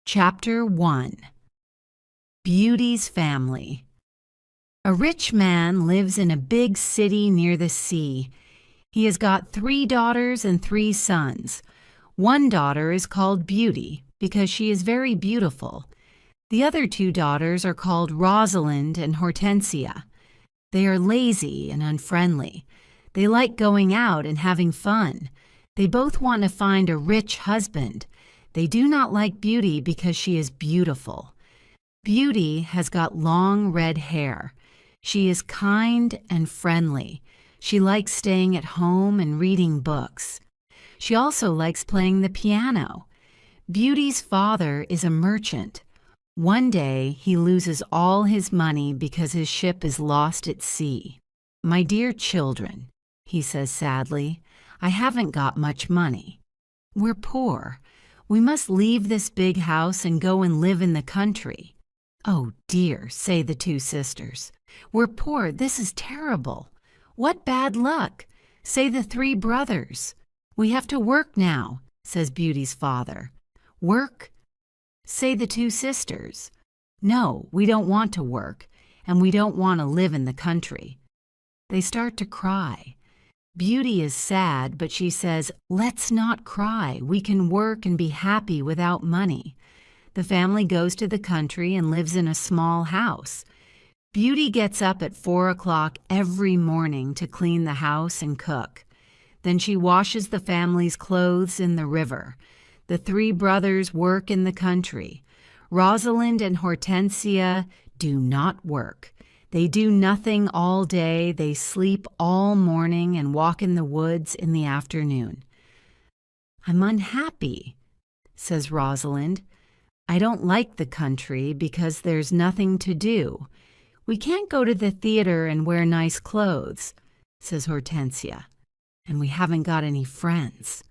Chapter 1. Beauty's Family. A rich man lives in a big city near the sea. He has got 3 daughters and 3 sons. One daughter is called Beauty because she is very beautiful. The other 2 daughters are called Rosalind and Hortensia. They are lazy and unfriendly. They like going out and having fun. They both want to find a rich husband. They do not like Beauty because she is beautiful. Beauty has got long red hair. She is kind and friendly. She likes staying at home and reading books. She also likes playing the piano. Beauty's father is a merchant. One day, he loses all his money because his ship is lost at sea. "My dear children," he says sadly, "I haven't got much money. We're poor. We must leave this big house and go and live in the country." "Oh dear," say the 2 sisters. "We're poor. This is terrible." "What bad luck," say the 3 brothers. "We have to work now," says Beauty's father. "Work?" say the 2 sisters. "No, we don't want to work, and we don't want to live in the country." They start to cry. Beauty is sad, but she says, "Let's not cry. We can work and be happy without money." The family goes to the country and lives in a small house. Beauty gets up at 4 o'clock every morning to clean the house and cook. Then she washes the family's clothes in the river. The 3 brothers work in the country. Rosalind and Hortensia do not work. They do nothing all day. They sleep all morning and walk in the woods in the afternoon. "I'm unhappy," says Rosalind. "I don't like the country because there's nothing to do. We can't go to the theater and wear nice clothes," says Hortensia. "And we haven't got any friends."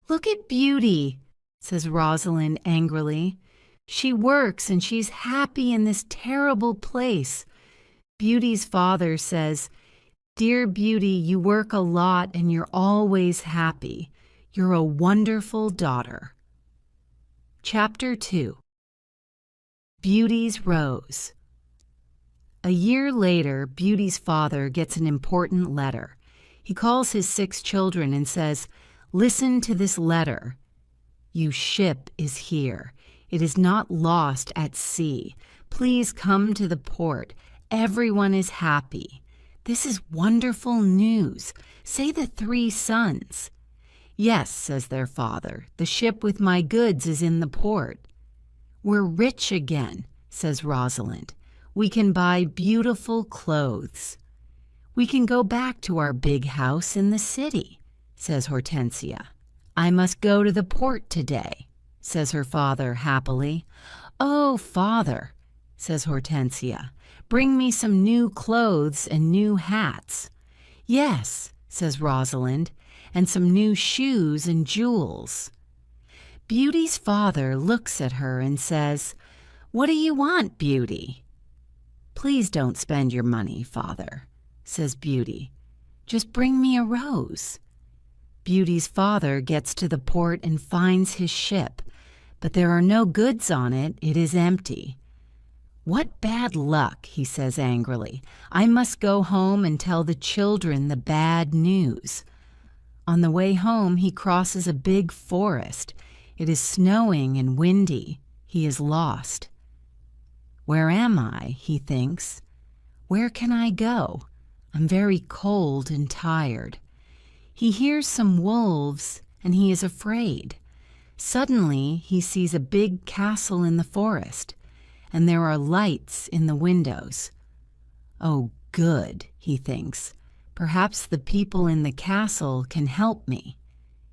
"Look at Beauty," says Rosalind angrily. "She works and she's happy in this terrible place." Beauty's father says, "Dear Beauty, you work a lot and you're always happy. You're a wonderful daughter." Chapter 2. Beauty's Rose. A year later, Beauty's father gets an important letter. He calls his 6 children and says, "Listen to this letter. Your ship is here. It is not lost at sea. Please come to the port. Everyone is happy. This is wonderful news. Say the 3 sons." "Yes," says their father, "the ship with my goods is in the port." "We're rich again," says Rosalind. "We can buy beautiful clothes." "We can go back to our big house in the city," says Hortensia. "I must go to the port today," says her father happily. "Oh, father," says Hortensia, "bring me some new clothes and new hats." "Yes," says Rosalind, "and some new shoes and jewels." Beauty's father looks at her and says, "What do you want, Beauty?" "Please don't spend your money, father," says Beauty. "Just bring me a rose." Beauty's father gets to the port and finds his ship, but there are no goods on it. It is empty. "What bad luck," he says angrily. "I must go home and tell the children the bad news." On the way home, he crosses a big forest. It is snowing and windy. He is lost. "Where am I?" he thinks. "Where can I go? I'm very cold and tired." He hears some wolves and he is afraid. Suddenly, he sees a big castle in the forest, and there are lights in the windows. "Oh, good," he thinks. "Perhaps the people in the castle can help me."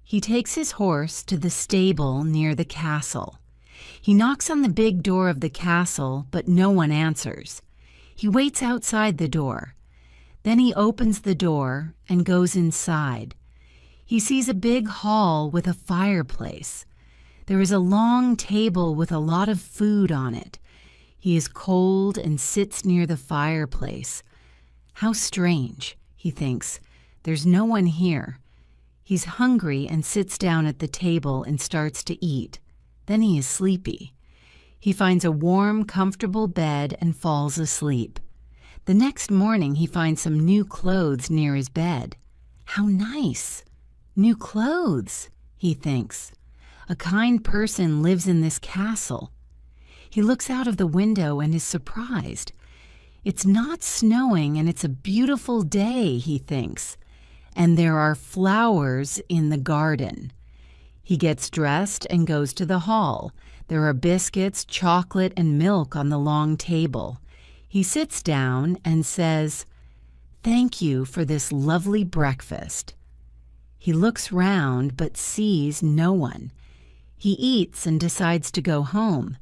He takes his horse to the stable near the castle. He knocks on the big door of the castle, but no one answers. He waits outside the door. Then he opens the door and goes inside. He sees a big hall with a fireplace. There is a long table with a lot of food on it. He is cold and sits near the fireplace. How strange, he thinks. There's no one here. He's hungry and sits down at the table and starts to eat. Then he is sleepy. He finds a warm, comfortable bed and falls asleep. The next morning he finds some new clothes near his bed. How nice! New clothes, he thinks. A kind person lives in this castle. He looks out of the window and is surprised. It's not snowing and it's a beautiful day, he thinks. And there are flowers in the garden. He gets dressed and goes to the hall. There are biscuits, chocolate, and milk on the long table. He sits down and says, "Thank you for this lovely breakfast." He looks round but sees no one. He eats and decides to go home.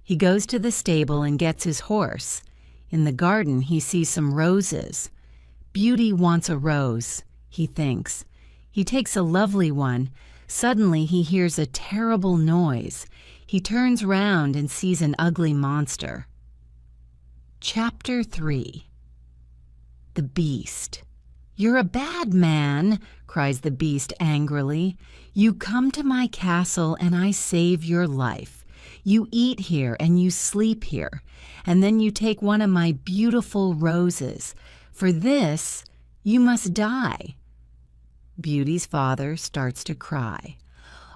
He goes to the stable and gets his horse. In the garden, he sees some roses. Beauty wants a rose, he thinks. He takes a lovely one. Suddenly, he hears a terrible noise. He turns round and sees an ugly monster. Chapter 3. The Beast. "You're a bad man," cries the beast angrily. "You come to my castle and I save your life. You eat here and you sleep here, and then you take one of my beautiful roses. For this, you must die." Beauty's father starts to cry.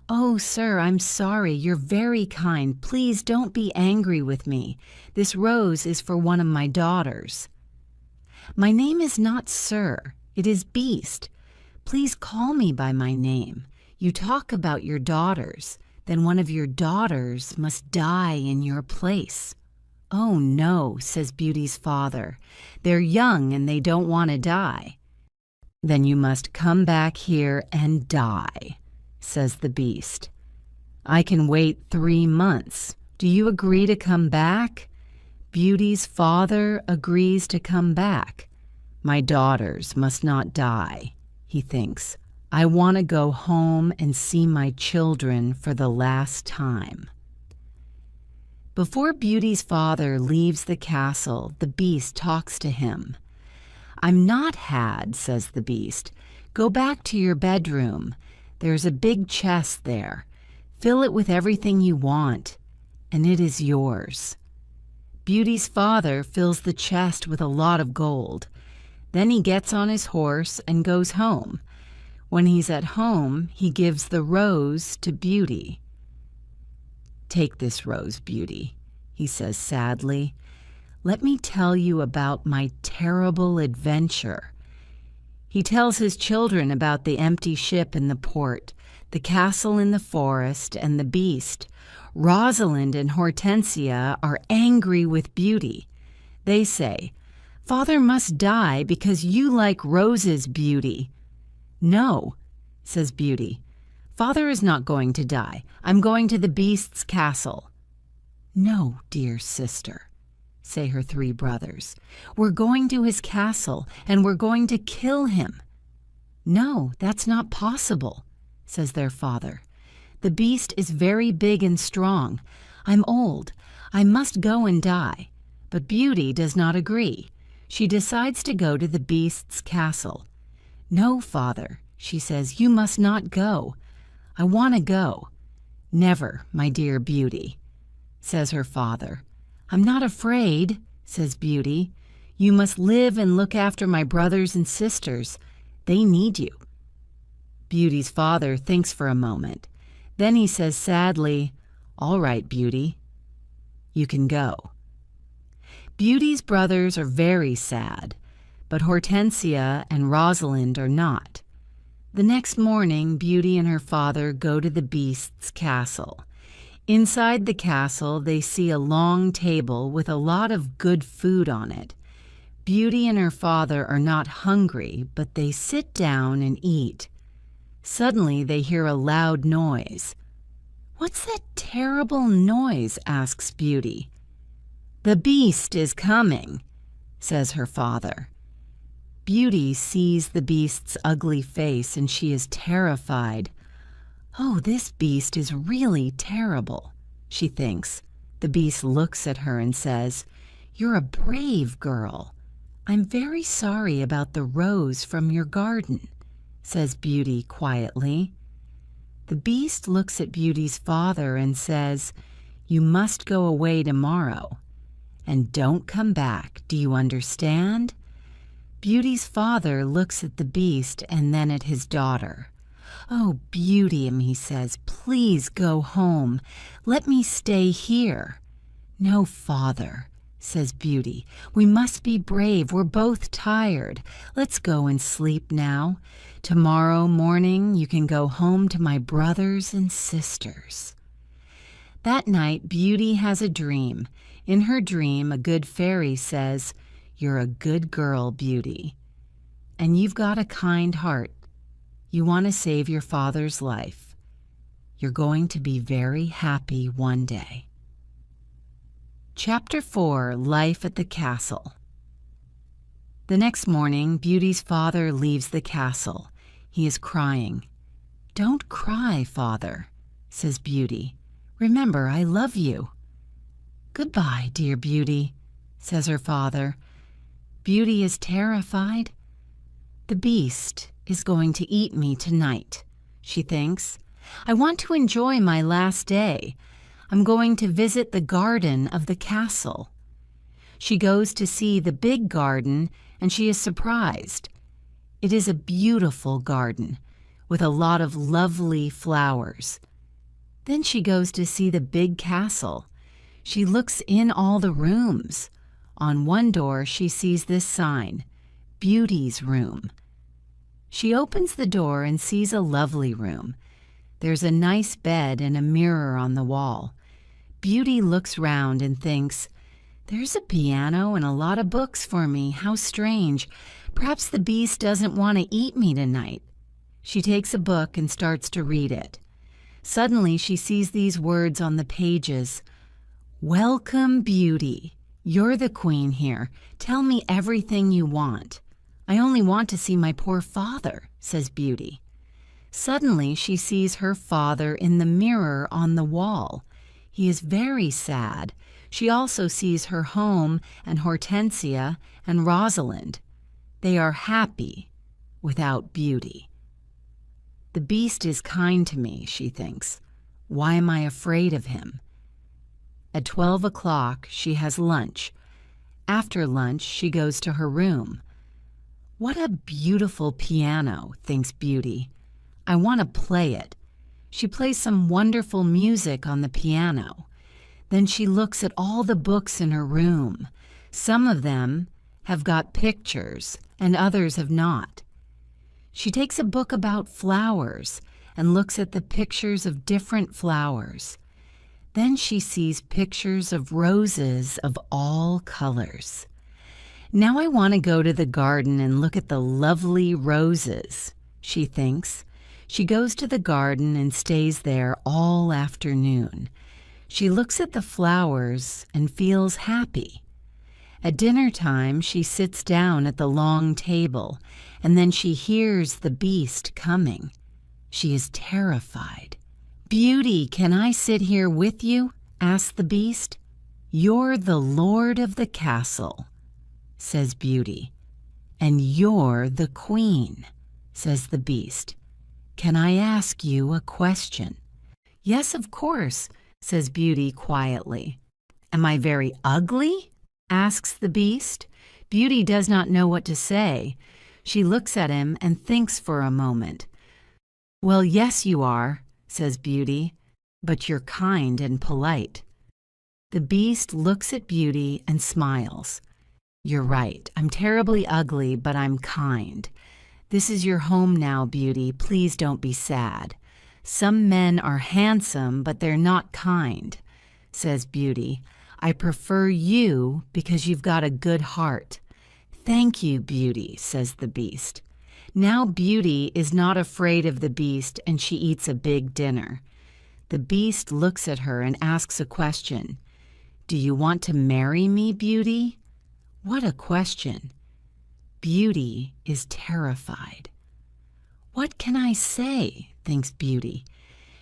"Oh, sir, I'm sorry. You're very kind. Please don't be angry with me. This rose is for one of my daughters." "My name is not Sir. It is Beast. Please call me by my name. You talk about your daughters. Then one of your daughters must die in your place." "Oh, no," says Beauty's father. "They're young and they don't want to die." "Then you must come back here and die," says the beast. "I can wait 3 months. Do you agree to come back?" Beauty's father agrees to come back. "My daughters must not die," he thinks. "I want to go home and see my children for the last time." Before Beauty's father leaves the castle, the beast talks to him. "I'm not had," says the beast. "Go back to your bedroom. There's a big chest there. Fill it with everything you want, and it is yours." Beauty's father fills the chest with a lot of gold. Then he gets on his horse and goes home. When he's at home, he gives the rose to Beauty. "Take this rose, Beauty," he says sadly. "Let me tell you about my terrible adventure." He tells his children about the empty ship in the port, the castle in the forest, and the beast. Rosalind and Hortensia are angry with Beauty. They say, "Father must die because you like roses, Beauty." "No," says Beauty. "Father is not going to die. I'm going to the beast's castle." "No, dear sister," say her 3 brothers. "We're going to his castle, and we're going to kill him." "No, that's not possible," says their father. "The beast is very big and strong. I'm old. I must go and die." But Beauty does not agree. She decides to go to the beast's castle. "No, father," she says, "you must not go. I want to go." "Never, my dear Beauty," says her father. "I'm not afraid," says Beauty. "You must live and look after my brothers and sisters. They need you." Beauty's father thinks for a moment. Then he says sadly, "All right, Beauty, you can go." Beauty's brothers are very sad, but Hortensia and Rosalind are not. The next morning, Beauty and her father go to the beast's castle. Inside the castle, they see a long table with a lot of good food on it. Beauty and her father are not hungry, but they sit down and eat. Suddenly, they hear a loud noise. "What's that terrible noise?" asks Beauty. "The beast is coming," says her father. Beauty sees the beast's ugly face and she is terrified. "Oh, this beast is really terrible," she thinks. The beast looks at her and says, "You're a brave girl. I'm very sorry about the rose from your garden," says Beauty quietly. The beast looks at Beauty's father and says, "You must go away tomorrow, and don't come back. Do you understand?" Beauty's father looks at the beast and then at his daughter. "Oh, Beauty," he says, "please go home. Let me stay here." "No, father," says Beauty. "We must be brave. We're both tired. Let's go and sleep now. Tomorrow morning you can go home to my brothers and sisters." That night, Beauty has a dream. In her dream, a good fairy says, "You're a good girl, Beauty, and you've got a kind heart. You want to save your father's life. You're going to be very happy one day." Chapter 4: Life at the Castle. The next morning, Beauty's father leaves the castle. He is crying. "Don't cry, father," says Beauty. "Remember, I love you." "Goodbye, dear Beauty," says her father. Beauty is terrified. "The beast is going to eat me tonight," she thinks. "I want to enjoy my last day. I'm going to visit the garden of the castle." She goes to see the big garden, and she is surprised. It is a beautiful garden with a lot of lovely flowers. Then she goes to see the big castle. She looks in all the rooms. On one door she sees this sign, "Beauty's Room." She opens the door and sees a lovely room. There's a nice bed and a mirror on the wall. Beauty looks round and thinks, "There's a piano and a lot of books for me. How strange. Perhaps the beast doesn't want to eat me tonight." She takes a book and starts to read it. Suddenly she sees these words on the pages. "Welcome, Beauty. You're the queen here. Tell me everything you want." "I only want to see my poor father," says Beauty. Suddenly she sees her father in the mirror on the wall. He is very sad. She also sees her home and Hortensia and Rosalind. They are happy without Beauty. "The beast is kind to me," she thinks. "Why am I afraid of him?" At 12 o'clock, she has lunch. After lunch, she goes to her room. "What a beautiful piano," thinks Beauty. "I want to play it." She plays some wonderful music on the piano. Then she looks at all the books in her room. Some of them have got pictures, and others have not. She takes a book about flowers and looks at the pictures of different flowers. Then she sees pictures of roses of all colors. "Now I want to go to the garden and look at the lovely roses," she thinks. She goes to the garden and stays there all afternoon. She looks at the flowers and feels happy. At dinner time, she sits down at the long table, and then she hears the beast coming. She is terrified. "Beauty, can I sit here with you?" asks the beast. "You're the lord of the castle," says Beauty. "And you're the queen," says the beast. "Can I ask you a question?" "Yes, of course," says Beauty quietly. "Am I very ugly?" asks the beast. Beauty does not know what to say. She looks at him and thinks for a moment. "Well, yes, you are," says Beauty, "but you're kind and polite." The beast looks at Beauty and smiles. "You're right. I'm terribly ugly, but I'm kind. This is your home now, Beauty. Please don't be sad. Some men are handsome, but they're not kind," says Beauty. "I prefer you because you've got a good heart." "Thank you, Beauty," says the beast. Now Beauty is not afraid of the beast, and she eats a big dinner. The beast looks at her and asks a question. "Do you want to marry me, Beauty?" What a question. Beauty is terrified. "What can I say?" thinks Beauty.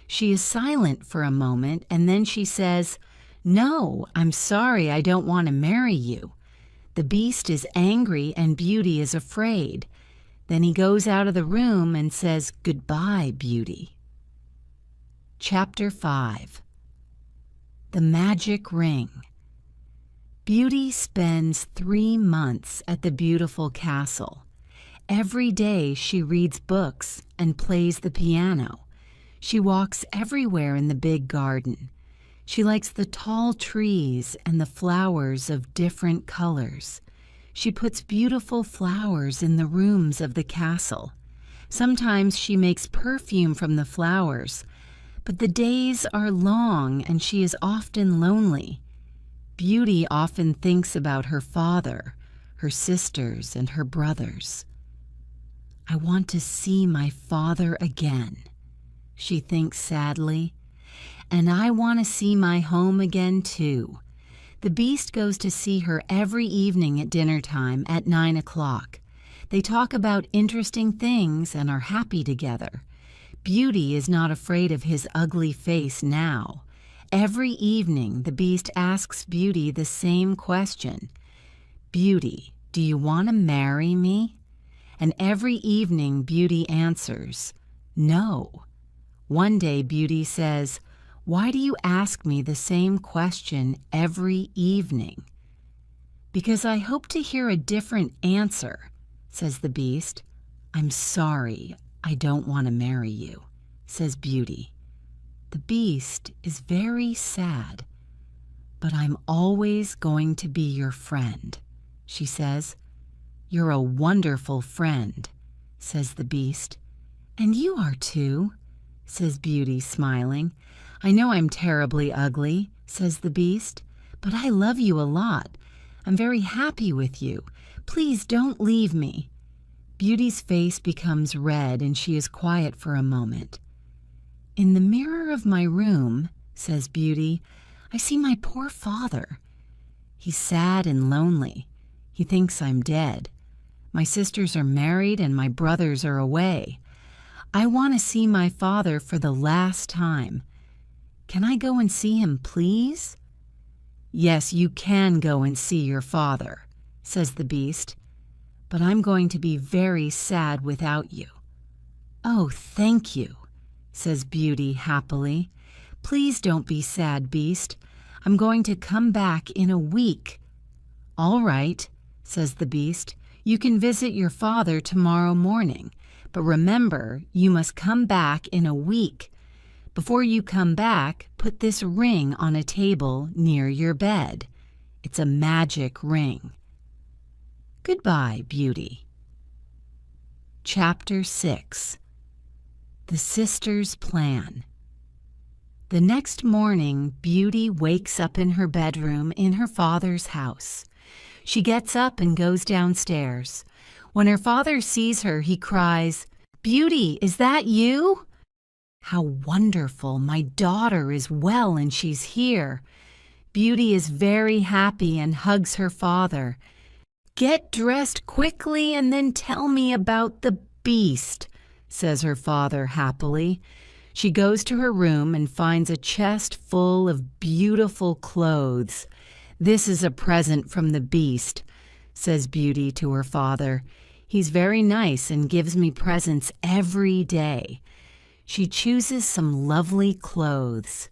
She is silent for a moment, and then she says, "No, I'm sorry, I don't want to marry you." The beast is angry and Beauty is afraid. Then he goes out of the room and says, "Goodbye, Beauty." Chapter 5. The Magic Ring. Beauty spends 3 months at the beautiful castle. Every day she reads books and plays the piano. She walks everywhere in the big garden. She likes the tall trees and the flowers of different colors. She puts beautiful flowers in the rooms of the castle. Sometimes she makes perfume from the flowers, but the days are long and she is often lonely. Beauty often thinks about her father, her sisters, and her brothers. I want to see my father again, she thinks sadly. And I want to see my home again too. The Beast goes to see her every evening at dinner time at 9 o'clock. They talk about interesting things and are happy together. Beauty is not afraid of his ugly face now. Every evening, the Beast asks Beauty the same question. Beauty, do you want to marry me? And every evening, Beauty answers, no. One day, Beauty says, why do you ask me the same question every evening? Because I hope to hear a different answer, says the Beast. I'm sorry, I don't want to marry you, says Beauty. The Beast is very sad. But I'm always going to be your friend, she says. You're a wonderful friend, says the Beast. And you are too, says Beauty, smiling. I know I'm terribly ugly, says the Beast, but I love you a lot. I'm very happy with you. Please don't leave me. Beauty's face becomes red and she is quiet for a moment. In the mirror of my room, says Beauty, I see my poor father. He's sad and lonely. He thinks I'm dead. My sisters are married and my brothers are away. I want to see my father for the last time. Can I go and see him, please? Yes, you can go and see your father, says the Beast, but I'm going to be very sad without you. Oh, thank you, says Beauty happily. Please don't be sad, Beast. I'm going to come back in a week. All right, says the Beast. You can visit your father tomorrow morning, but remember, you must come back in a week. Before you come back, put this ring on a table near your bed. It's a magic ring. Goodbye, Beauty. Chapter 6. The Sisters' Plan. The next morning, Beauty wakes up in her bedroom in her father's house. She gets up and goes downstairs. When her father sees her, he cries, "Beauty, is that you?" How wonderful! My daughter is well and she's here. Beauty is very happy and hugs her father. Get dressed quickly and then tell me about the Beast, says her father happily. She goes to her room and finds a chest full of beautiful clothes. This is a present from the Beast, says Beauty to her father. He's very nice and gives me presents every day. She chooses some lovely clothes.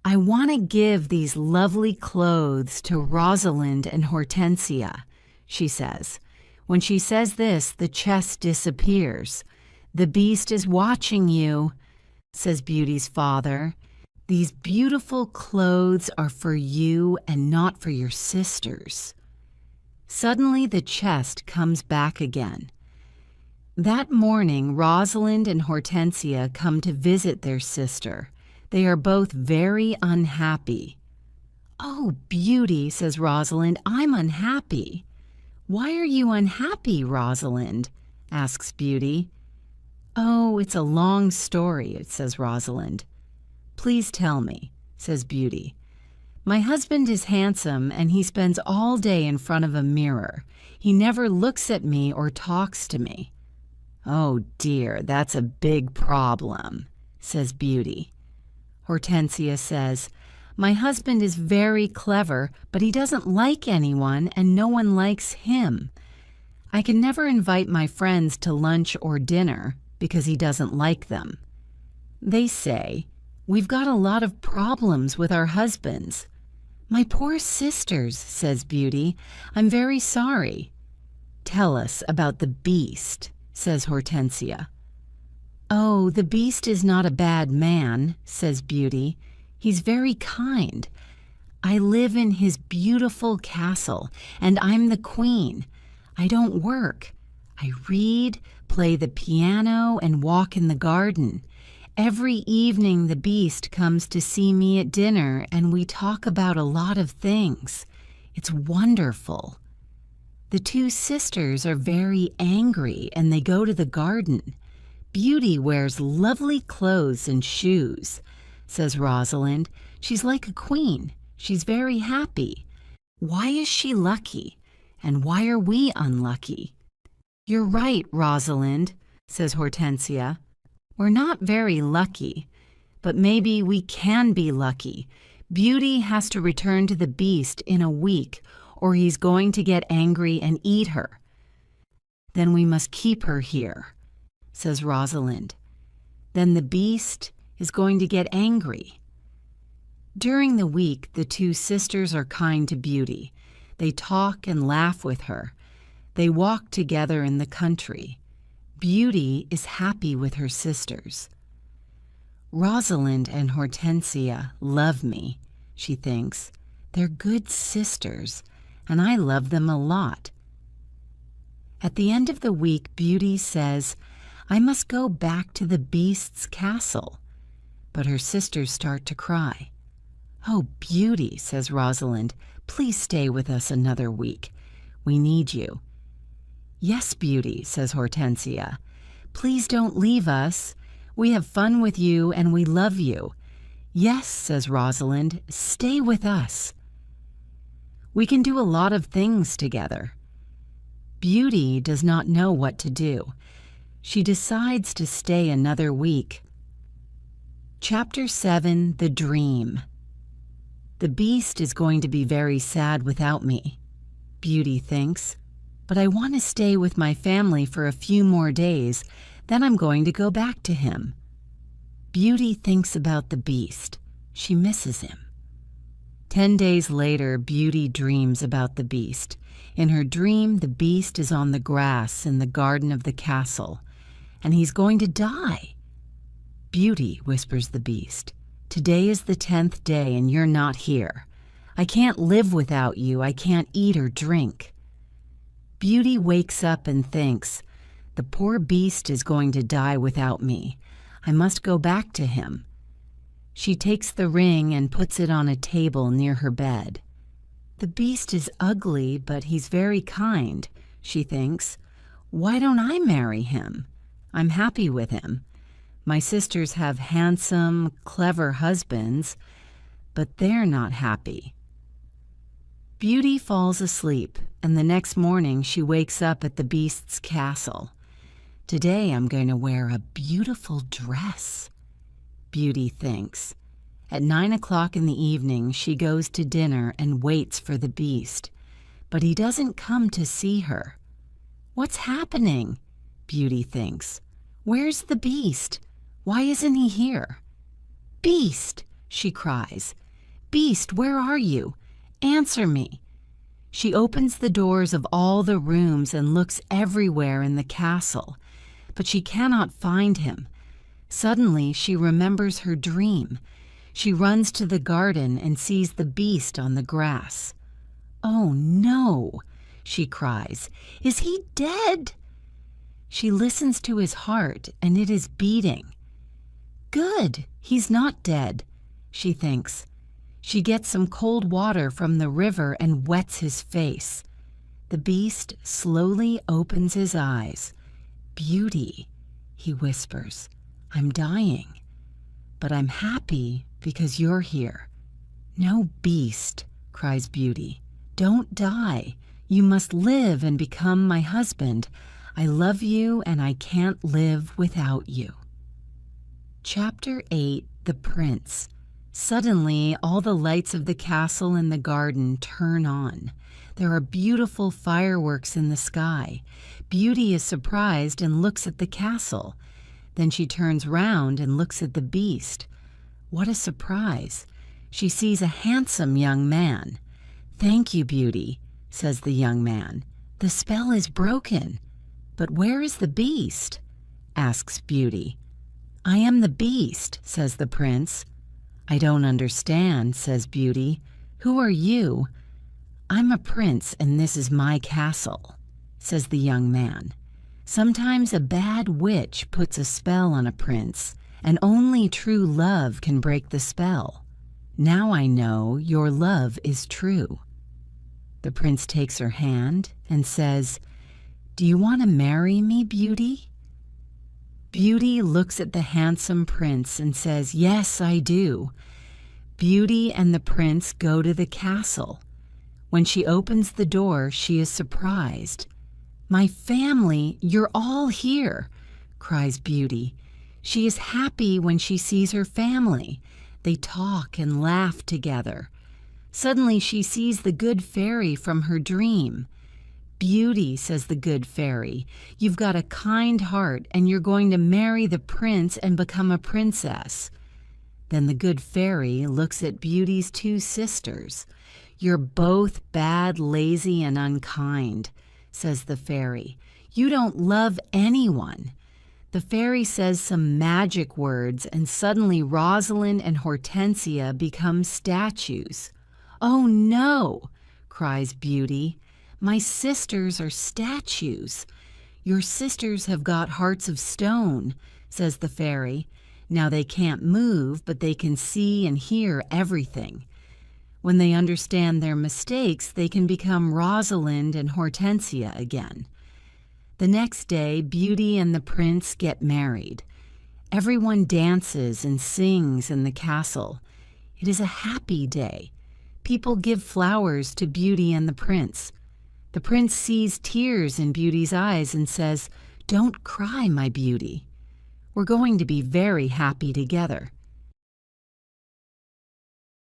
I want to give these lovely clothes to Rosalind and Hortensia, she says. When she says this, the chest disappears. The Beast is watching you, says Beauty's father. These beautiful clothes are for you and not for your sisters. Suddenly the chest comes back again. That morning, Rosalind and Hortensia come to visit their sister. They are both very unhappy. Oh, Beauty, says Rosalind, I'm unhappy. Why are you unhappy, Rosalind? Asks Beauty. Oh, it's a long story, says Rosalind. Please tell me, says Beauty. My husband is handsome and he spends all day in front of a mirror. He never looks at me or talks to me. Oh dear, that's a big problem, says Beauty. Hortensia says, my husband is very clever, but he doesn't like anyone and no one likes him. I can never invite my friends to lunch or dinner because he doesn't like them. They say, We've got a lot of problems with our husbands." "My poor sisters," says Beauty. "I'm very sorry." "Tell us about the beast," says Hortensia. "Oh, the beast is not a bad man," says Beauty. "He's very kind. I live in his beautiful castle, and I'm the queen. I don't work. I read, play the piano, and walk in the garden. Every evening the beast comes to see me at dinner, and we talk about a lot of things. It's wonderful." The two sisters are very angry, and they go to the garden. "Beauty wears lovely clothes and shoes," says Rosalind. "She's like a queen. She's very happy. Why is she lucky? And why are we unlucky?" "You're right, Rosalind," says Hortensia. "We're not very lucky, but maybe we can be lucky. Beauty has to return to the beast in a week, or he's going to get angry and eat her." "Then we must keep her here," says Rosalind. "Then the beast is going to get angry." During the week, the two sisters are kind to Beauty. They talk and laugh with her. They walk together in the country. Beauty is happy with her sisters. "Rosalind and Hortensia love me," she thinks. "They're good sisters, and I love them a lot." At the end of the week, Beauty says, "I must go back to the beast's castle." But her sisters start to cry. "Oh, Beauty," says Rosalind, "please stay with us another week. We need you." "Yes, Beauty," says Hortensia. "Please don't leave us. We have fun with you and we love you." "Yes," says Rosalind, "stay with us. We can do a lot of things together." Beauty does not know what to do. She decides to stay another week. Chapter 7: The Dream. "The beast is going to be very sad without me," Beauty thinks. "But I want to stay with my family for a few more days, then I'm going to go back to him." Beauty thinks about the beast. She misses him. 10 days later, Beauty dreams about the beast. In her dream, the beast is on the grass in the garden of the castle, and he's going to die. "Beauty," whispers the beast, "today is the 10th day and you're not here. I can't live without you. I can't eat or drink." Beauty wakes up and thinks, "The poor beast is going to die without me. I must go back to him." She takes the ring and puts it on a table near her bed. "The beast is ugly, but he's very kind," she thinks. "Why don't I marry him? I'm happy with him. My sisters have handsome, clever husbands, but they're not happy." Beauty falls asleep, and the next morning she wakes up at the beast's castle. "Today I'm going to wear a beautiful dress," Beauty thinks. At 9 o'clock in the evening, she goes to dinner and waits for the beast, but he doesn't come to see her. "What's happening?" Beauty thinks. "Where's the beast? Why isn't he here?" "Beast!" she cries. "Beast, where are you? Answer me." She opens the doors of all the rooms and looks everywhere in the castle, but she cannot find him. Suddenly, she remembers her dream. She runs to the garden and sees the beast on the grass. "Oh no," she cries. "Is he dead?" She listens to his heart, and it is beating. "Good, he's not dead," she thinks. She gets some cold water from the river and wets his face. The beast slowly opens his eyes. "Beauty," he whispers, "I'm dying, but I'm happy because you're here." "No, beast," cries Beauty. "Don't die. You must live and become my husband. I love you and I can't live without you." Chapter 8: The Prince. Suddenly, all the lights of the castle and the garden turn on. There are beautiful fireworks in the sky. Beauty is surprised and looks at the castle. Then she turns round and looks at the beast. What a surprise! She sees a handsome young man. "Thank you, Beauty," says the young man. "The spell is broken." "But where is the beast?" asks Beauty. "I am the beast," says the prince. "I don't understand," says Beauty. "Who are you?" "I'm a prince, and this is my castle," says the young man. "Sometimes a bad witch puts a spell on a prince, and only true love can break the spell. Now I know your love is true." The prince takes her hand and says, "Do you want to marry me, Beauty?" Beauty looks at the handsome prince and says, "Yes, I do." Beauty and the prince go to the castle. When she opens the door, she is surprised. "My family, you're all here," cries Beauty. She is happy when she sees her family. They talk and laugh together. Suddenly she sees the good fairy from her dream. "Beauty," says the good fairy, "you've got a kind heart and you're going to marry the prince and become a princess." Then the good fairy looks at Beauty's two sisters. "You're both bad, lazy, and unkind," says the fairy. "You don't love anyone." The fairy says some magic words, and suddenly Rosalind and Hortensia become statues. "Oh no!" cries Beauty. "My sisters are statues." "Your sisters have got hearts of stone," says the fairy. "Now they can't move, but they can see and hear everything. When they understand their mistakes, they can become Rosalind and Hortensia again." The next day, Beauty and the prince get married. Everyone dances and sings in the castle. It is a happy day. People give flowers to Beauty and the prince. The prince sees tears in Beauty's eyes and says, "Don't cry, my Beauty. We're going to be very happy together."